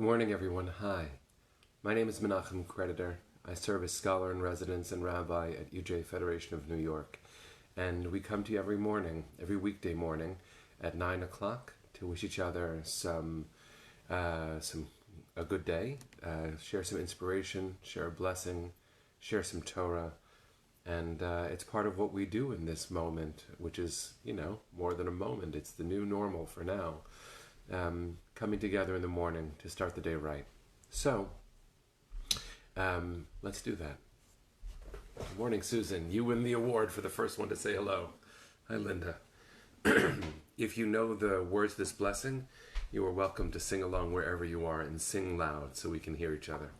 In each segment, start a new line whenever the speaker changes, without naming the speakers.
Good morning, everyone. Hi. My name is Menachem Creditor. I serve as scholar in residence and rabbi at UJ Federation of New York. And we come to you every morning, every weekday morning at 9 o'clock to wish each other a good day, share some inspiration, share a blessing, share some Torah. And it's part of what we do in this moment, which is, more than a moment. It's the new normal for now. Coming together in the morning to start the day right. So, let's do that. Good morning, Susan. You win the award for the first one to say hello. Hi, Linda. If you know the words of this blessing, you are welcome to sing along wherever you are and sing loud so we can hear each other.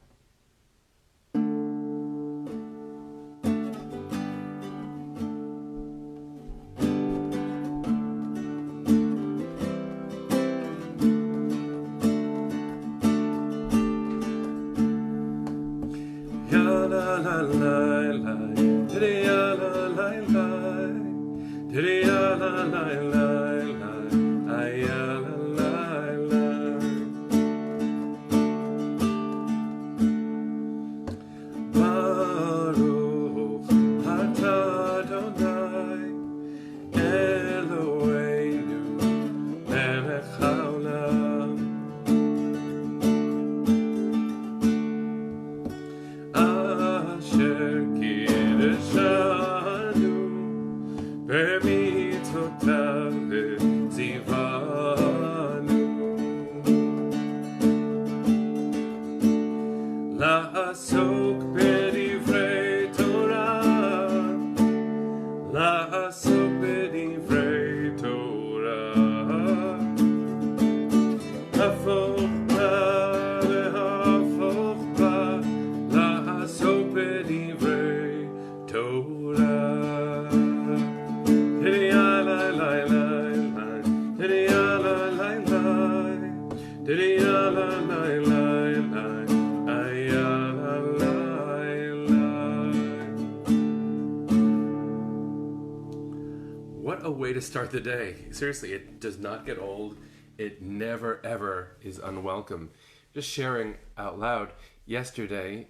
What a way to start the day. Seriously, it does not get old. It never, ever is unwelcome. Just sharing out loud, yesterday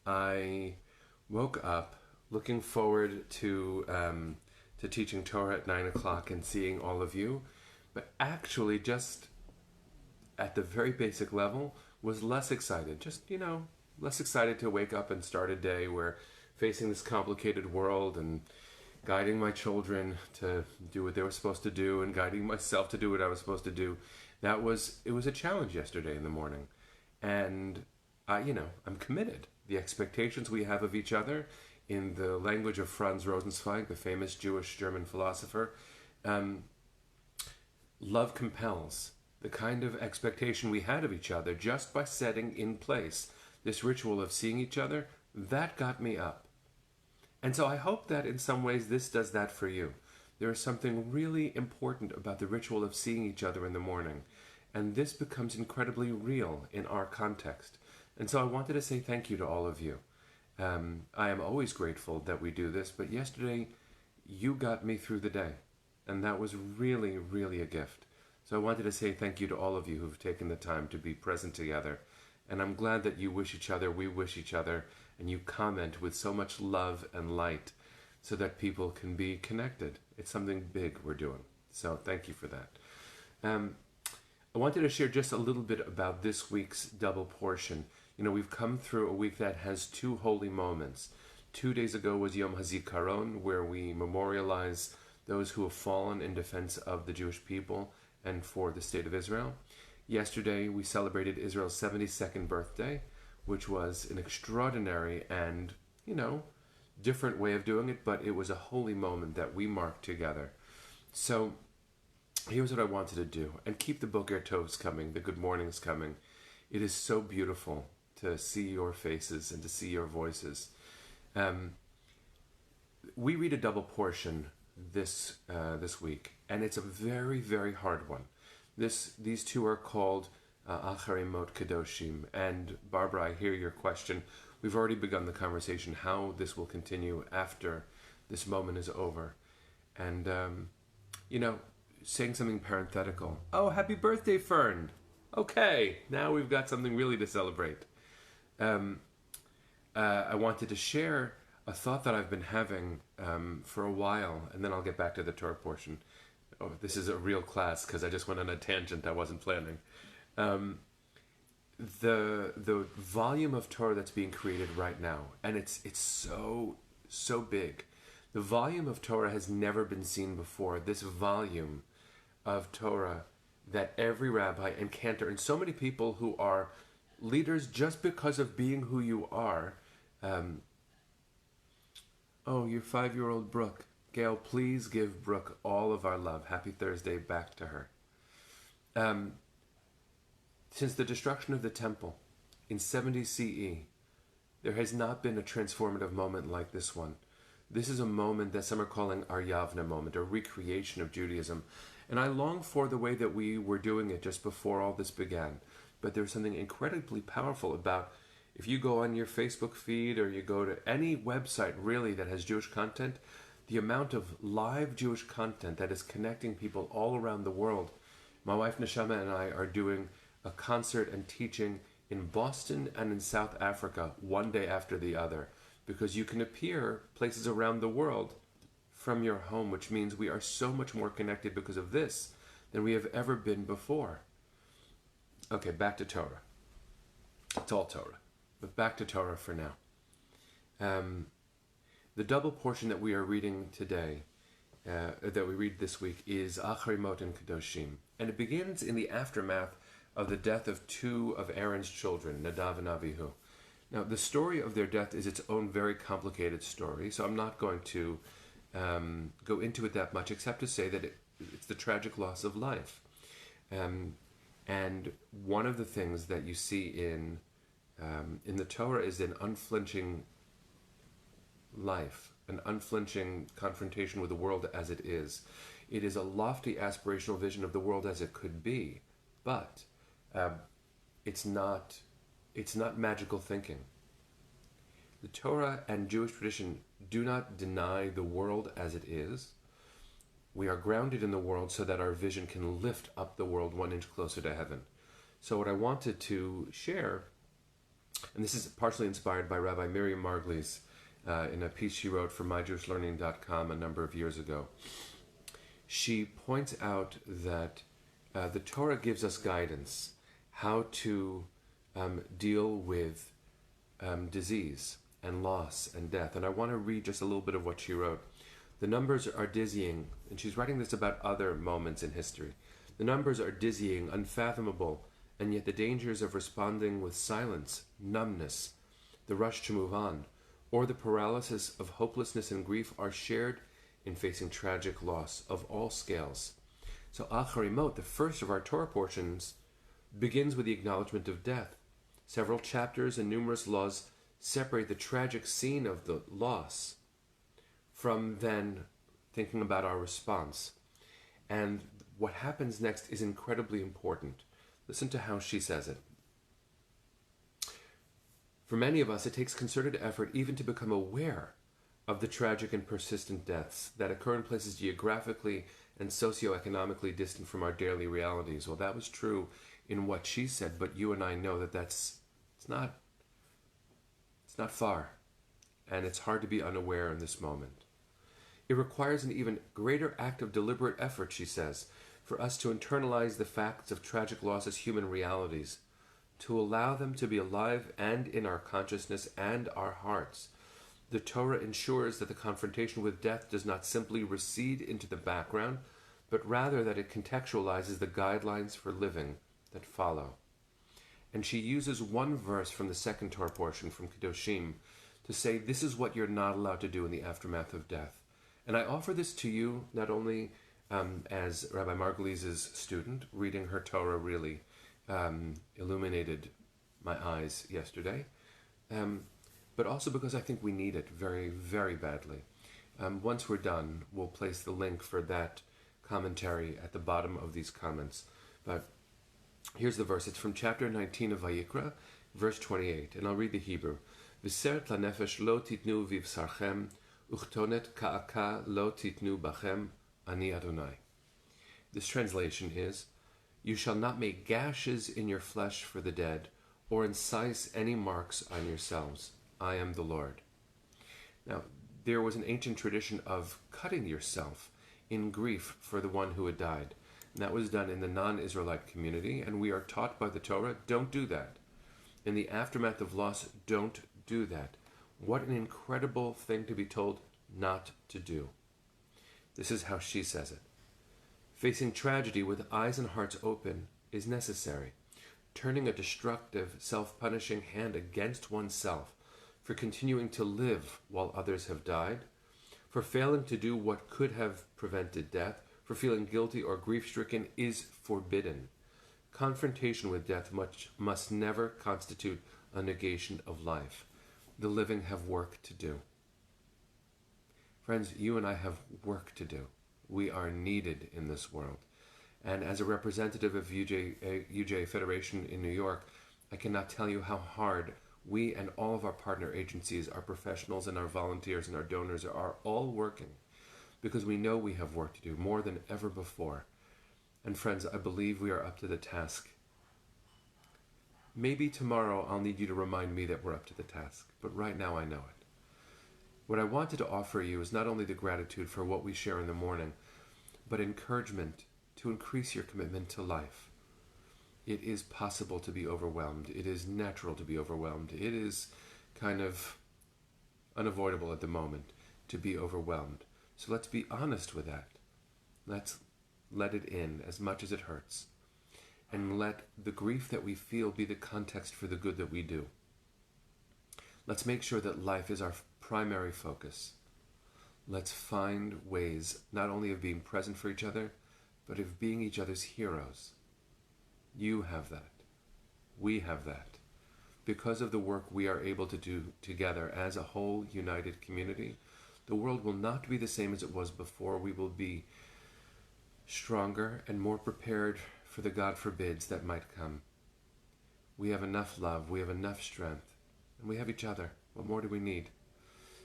I woke up looking forward to teaching Torah at 9 o'clock and seeing all of you, but actually just at the very basic level was less excited. Just, less excited to wake up and start a day where facing this complicated world and guiding my children to do what they were supposed to do and guiding myself to do what I was supposed to do. It was a challenge yesterday in the morning. And, I'm committed. The expectations we have of each other, in the language of Franz Rosenzweig, the famous Jewish German philosopher, love compels. The kind of expectation we had of each other just by setting in place this ritual of seeing each other, that got me up. And so I hope that in some ways this does that for you. There is something really important about the ritual of seeing each other in the morning. And this becomes incredibly real in our context. And so I wanted to say thank you to all of you. I am always grateful that we do this, but yesterday you got me through the day. And that was really, really a gift. So I wanted to say thank you to all of you who've taken the time to be present together. And I'm glad that you wish each other, we wish each other, and you comment with so much love and light so that people can be connected. It's something big we're doing. So thank you for that. I wanted to share just a little bit about this week's double portion. We've come through a week that has two holy moments. 2 days ago was Yom HaZikaron, where we memorialize those who have fallen in defense of the Jewish people and for the state of Israel. Yesterday, we celebrated Israel's 72nd birthday, which was an extraordinary and, different way of doing it, but it was a holy moment that we marked together. So, here's what I wanted to do, and keep the Boker Tovs coming, the good mornings coming. It is so beautiful to see your faces and to see your voices. We read a double portion this week, and it's a very, very hard one. These two are called Acharei Kedoshim. And Barbara, I hear your question. We've already begun the conversation how this will continue after this moment is over. And, saying something parenthetical. Oh, happy birthday, Fern. Okay, now we've got something really to celebrate. I wanted to share a thought that I've been having for a while, and then I'll get back to the Torah portion. Oh, this is a real class because I just went on a tangent I wasn't planning. The volume of Torah that's being created right now, and it's so big. The volume of Torah has never been seen before. This volume of Torah that every rabbi and cantor and so many people who are leaders just because of being who you are. Oh, your 5-year-old Brooke. Gail, please give Brooke all of our love. Happy Thursday back to her. Since the destruction of the temple in 70 CE, there has not been a transformative moment like this one. This is a moment that some are calling our Yavna moment, a recreation of Judaism. And I long for the way that we were doing it just before all this began. But there's something incredibly powerful about, if you go on your Facebook feed or you go to any website really that has Jewish content, the amount of live Jewish content that is connecting people all around the world. My wife Neshama and I are doing a concert and teaching in Boston and in South Africa one day after the other, because you can appear places around the world from your home, which means we are so much more connected because of this than we have ever been before. Okay, back to Torah. It's all Torah, but back to Torah for now. The double portion that we are reading today, that we read this week, is Acharei and Kedoshim, and it begins in the aftermath of the death of two of Aaron's children, Nadav and Avihu. Now, the story of their death is its own very complicated story, so I'm not going to go into it that much, except to say that it's the tragic loss of life. And one of the things that you see in the Torah is an unflinching life, an unflinching confrontation with the world as it is. It is a lofty aspirational vision of the world as it could be, but it's not magical thinking. The Torah and Jewish tradition do not deny the world as it is. We are grounded in the world so that our vision can lift up the world 1 inch closer to heaven. So what I wanted to share, and this is partially inspired by Rabbi Miriam Margles in a piece she wrote for myjewishlearning.com a number of years ago. She points out that the Torah gives us guidance how to deal with disease and loss and death. And I want to read just a little bit of what she wrote. The numbers are dizzying, and she's writing this about other moments in history. The numbers are dizzying, unfathomable, and yet the dangers of responding with silence, numbness, the rush to move on, or the paralysis of hopelessness and grief are shared in facing tragic loss of all scales. So Acharei, the first of our Torah portions, begins with the acknowledgement of death. Several chapters and numerous laws separate the tragic scene of the loss from then thinking about our response. And what happens next is incredibly important. Listen to how she says it. For many of us, it takes concerted effort even to become aware of the tragic and persistent deaths that occur in places geographically and socioeconomically distant from our daily realities. Well, that was true in what she said, but you and I know that it's not far, and it's hard to be unaware in this moment. It requires an even greater act of deliberate effort, she says, for us to internalize the facts of tragic loss as human realities, to allow them to be alive and in our consciousness and our hearts. The Torah ensures that the confrontation with death does not simply recede into the background, but rather that it contextualizes the guidelines for living that follow. And she uses one verse from the second Torah portion from Kedoshim to say this is what you're not allowed to do in the aftermath of death. And I offer this to you not only as Rabbi Margles' student, reading her Torah really illuminated my eyes yesterday, but also because I think we need it very, very badly. Once we're done, we'll place the link for that commentary at the bottom of these comments. But here's the verse. It's from chapter 19 of Vayikra, verse 28, and I'll read the Hebrew. V'seret lanefesh lo titnu vivsarchem, uchtonet ka'aka lo titnu bachem, ani Adonai. This translation is, You shall not make gashes in your flesh for the dead, or incise any marks on yourselves. I am the Lord. Now, there was an ancient tradition of cutting yourself in grief for the one who had died. And that was done in the non-Israelite community, and we are taught by the Torah, don't do that. In the aftermath of loss, don't do that. What an incredible thing to be told not to do. This is how she says it. Facing tragedy with eyes and hearts open is necessary. Turning a destructive, self-punishing hand against oneself for continuing to live while others have died, for failing to do what could have prevented death, for feeling guilty or grief-stricken is forbidden. Confrontation with death must never constitute a negation of life. The living have work to do. Friends, you and I have work to do. We are needed in this world. And as a representative of UJ Federation in New York, I cannot tell you how hard we and all of our partner agencies, our professionals and our volunteers and our donors are all working, because we know we have work to do more than ever before. And friends, I believe we are up to the task. Maybe tomorrow I'll need you to remind me that we're up to the task, but right now I know it. What I wanted to offer you is not only the gratitude for what we share in the morning, but encouragement to increase your commitment to life. It is possible to be overwhelmed. It is natural to be overwhelmed. It is kind of unavoidable at the moment to be overwhelmed. So let's be honest with that. Let's let it in as much as it hurts. And let the grief that we feel be the context for the good that we do. Let's make sure that life is our primary focus. Let's find ways not only of being present for each other, but of being each other's heroes. You have that. We have that. Because of the work we are able to do together as a whole united community, the world will not be the same as it was before. We will be stronger and more prepared for the God forbids that might come. We have enough love, we have enough strength, and we have each other. What more do we need?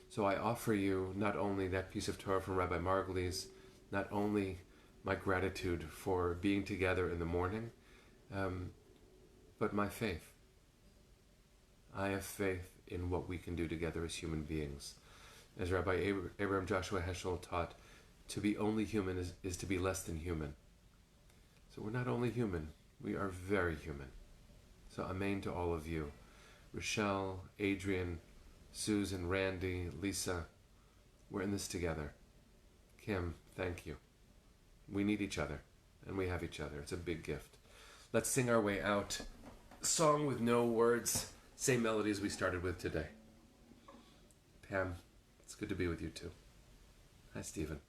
So I offer you not only that piece of Torah from Rabbi Margulies, not only my gratitude for being together in the morning, but my faith. I have faith in what we can do together as human beings. As Rabbi Abraham Joshua Heschel taught, to be only human is to be less than human. So we're not only human, we are very human. So amen to all of you. Rochelle, Adrian, Susan, Randy, Lisa, we're in this together. Kim, thank you. We need each other, and we have each other. It's a big gift. Let's sing our way out. Song with no words, same melodies we started with today. Pam, it's good to be with you too. Hi, Stephen.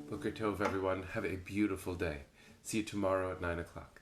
Boker Tov, everyone. Have a beautiful day. See you tomorrow at 9 o'clock.